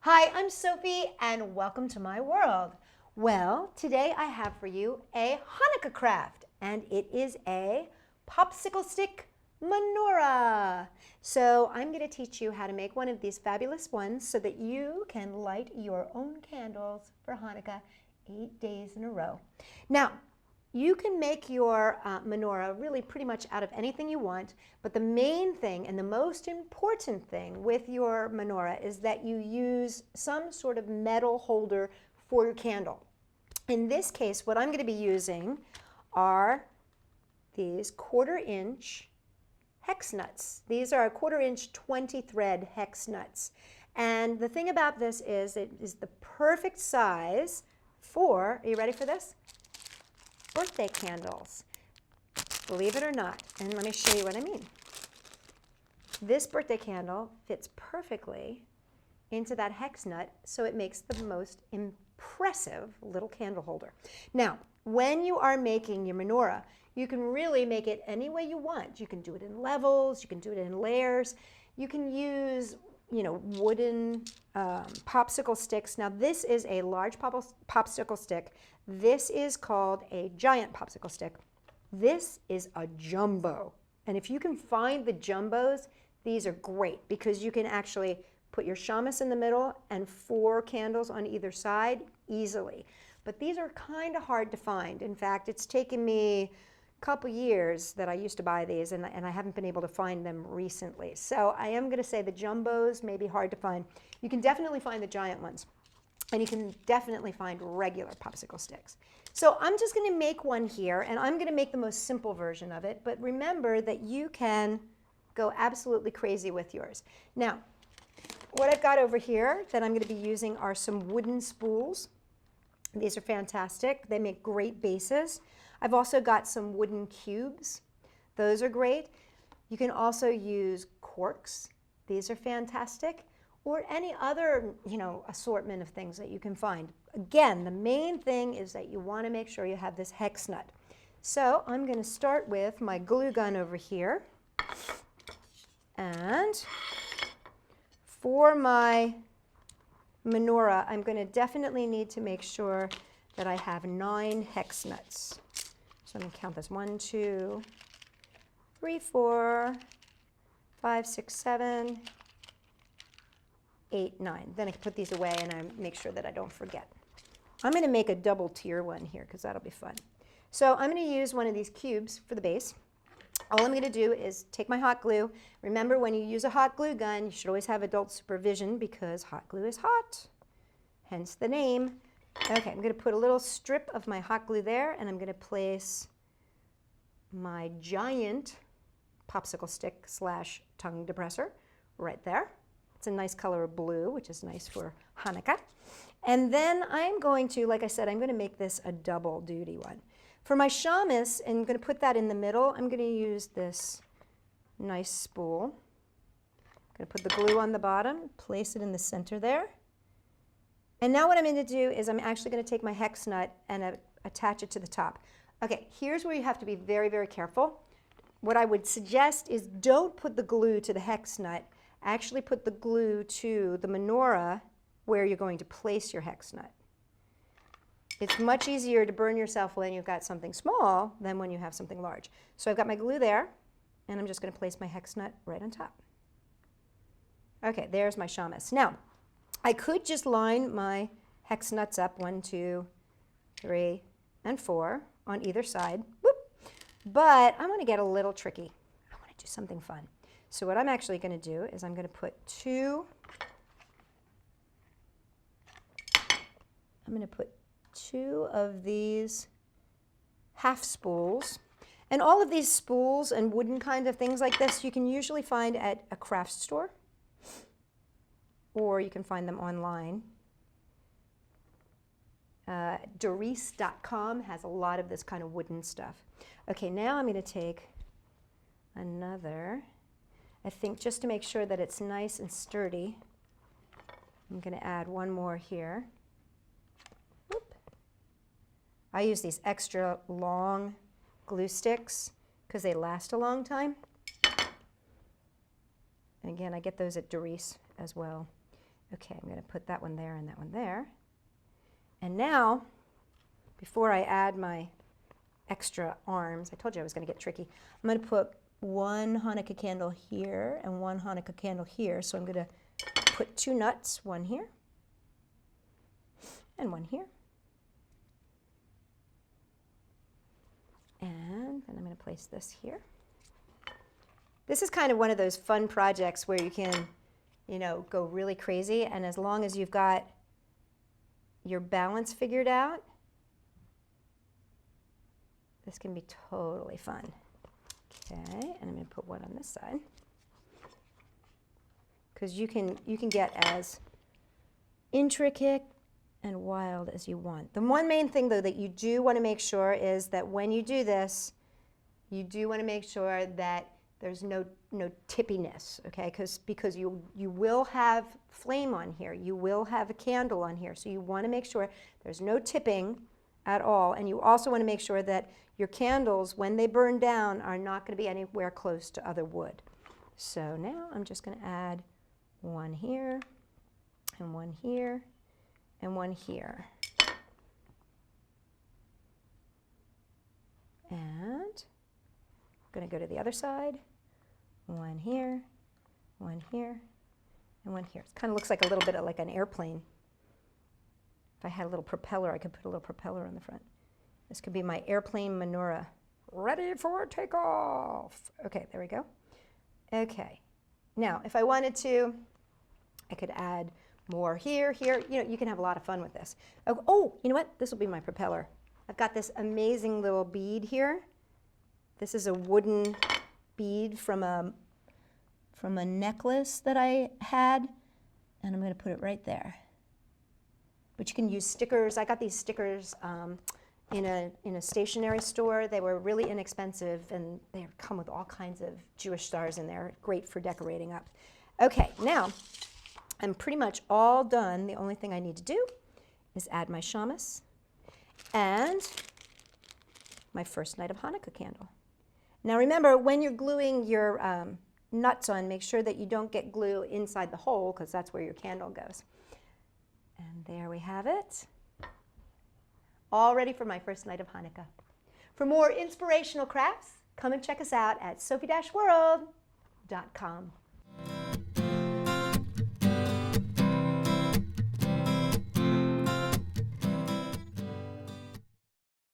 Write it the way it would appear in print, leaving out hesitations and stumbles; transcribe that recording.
Hi, I'm Sophie and welcome to my world. Well, today I have for you a Hanukkah craft and it is a popsicle stick menorah. So I'm going to teach you how to make one of these fabulous ones so that you can light your own candles for Hanukkah 8 days in a row. Now, you can make your menorah really pretty much out of anything you want, but the main thing and the most important thing with your menorah is that you use some sort of metal holder for your candle. In this case, what I'm going to be using are these 1/4-inch hex nuts. These are 1/4-inch 20-thread hex nuts. And the thing about this is it is the perfect size for, are you ready for this? Birthday candles, believe it or not. And let me show you what I mean. This birthday candle fits perfectly into that hex nut, so it makes the most impressive little candle holder. Now, when you are making your menorah, you can really make it any way you want. You can do it in levels, you can do it in layers, you can use wooden popsicle sticks. Now this is a large popsicle stick. This is called a giant popsicle stick. This is a jumbo. And if you can find the jumbos, these are great because you can actually put your shamus in the middle and 4 candles on either side easily. But these are kind of hard to find. In fact, it's taken me couple years that I used to buy these, and I haven't been able to find them recently. So I am going to say the jumbos may be hard to find. You can definitely find the giant ones, and you can definitely find regular popsicle sticks. So I'm just going to make one here, and I'm going to make the most simple version of it, but remember that you can go absolutely crazy with yours. Now, what I've got over here that I'm going to be using are some wooden spools. These are fantastic. They make great bases. I've also got some wooden cubes. Those are great. You can also use corks. These are fantastic. Or any other, assortment of things that you can find. Again, the main thing is that you want to make sure you have this hex nut. So I'm going to start with my glue gun over here. And for my menorah, I'm going to definitely need to make sure that I have 9 hex nuts. So I'm going to count this 1, 2, 3, 4, 5, 6, 7, 8, 9. Then I can put these away and I make sure that I don't forget. I'm going to make a double tier one here because that'll be fun. So I'm going to use one of these cubes for the base. All I'm going to do is take my hot glue. Remember, when you use a hot glue gun, you should always have adult supervision because hot glue is hot, hence the name. Okay, I'm going to put a little strip of my hot glue there, and I'm going to place my giant popsicle stick / tongue depressor right there. It's a nice color of blue, which is nice for Hanukkah. And then I'm going to, like I said, I'm going to make this a double duty one. For my shamus, and I'm going to put that in the middle, I'm going to use this nice spool. I'm going to put the glue on the bottom, place it in the center there. And now what I'm going to do is I'm actually going to take my hex nut and attach it to the top. Okay, here's where you have to be very, very careful. What I would suggest is don't put the glue to the hex nut. Actually put the glue to the menorah where you're going to place your hex nut. It's much easier to burn yourself when you've got something small than when you have something large. So I've got my glue there, and I'm just going to place my hex nut right on top. Okay, there's my shamus. Now, I could just line my hex nuts up 1, 2, 3, and 4 on either side. Whoop. But I'm going to get a little tricky. I want to do something fun. So what I'm actually going to do is I'm going to put 2 of these half spools. And all of these spools and wooden kind of things like this you can usually find at a craft store, or you can find them online. Doris.com has a lot of this kind of wooden stuff. Okay, now I'm going to take another, I think just to make sure that it's nice and sturdy, I'm going to add one more here. Whoop. I use these extra long glue sticks because they last a long time. And again, I get those at Doris as well. Okay, I'm going to put that one there and that one there. And now, before I add my extra arms, I told you I was going to get tricky, I'm going to put one Hanukkah candle here and one Hanukkah candle here. So I'm going to put two nuts, one here and one here. And then I'm going to place this here. This is kind of one of those fun projects where you can, you know, go really crazy, and as long as you've got your balance figured out, this can be totally fun. Okay, and I'm going to put one on this side, because you can get as intricate and wild as you want. The one main thing, though, that you do want to make sure is that when you do this, you do want to make sure that there's no tippiness, okay? Because you will have flame on here. You will have a candle on here. So you want to make sure there's no tipping at all. And you also want to make sure that your candles, when they burn down, are not going to be anywhere close to other wood. So now I'm just going to add one here and one here and one here. And I'm going to go to the other side. One here, and one here. It kind of looks like a little bit of like an airplane. If I had a little propeller, I could put a little propeller on the front. This could be my airplane menorah. Ready for takeoff. Okay, there we go. Okay. Now, if I wanted to, I could add more here. You know, you can have a lot of fun with this. Oh, you know what? This will be my propeller. I've got this amazing little bead here. This is a wooden bead from a necklace that I had, and I'm going to put it right there. But you can use stickers. I got these stickers in a stationery store. They were really inexpensive, and they come with all kinds of Jewish stars in there. Great for decorating up. Okay, now I'm pretty much all done. The only thing I need to do is add my shamus and my first night of Hanukkah candle. Now remember, when you're gluing your nuts on, make sure that you don't get glue inside the hole, because that's where your candle goes. And there we have it. All ready for my first night of Hanukkah. For more inspirational crafts, come and check us out at Sophie-World.com.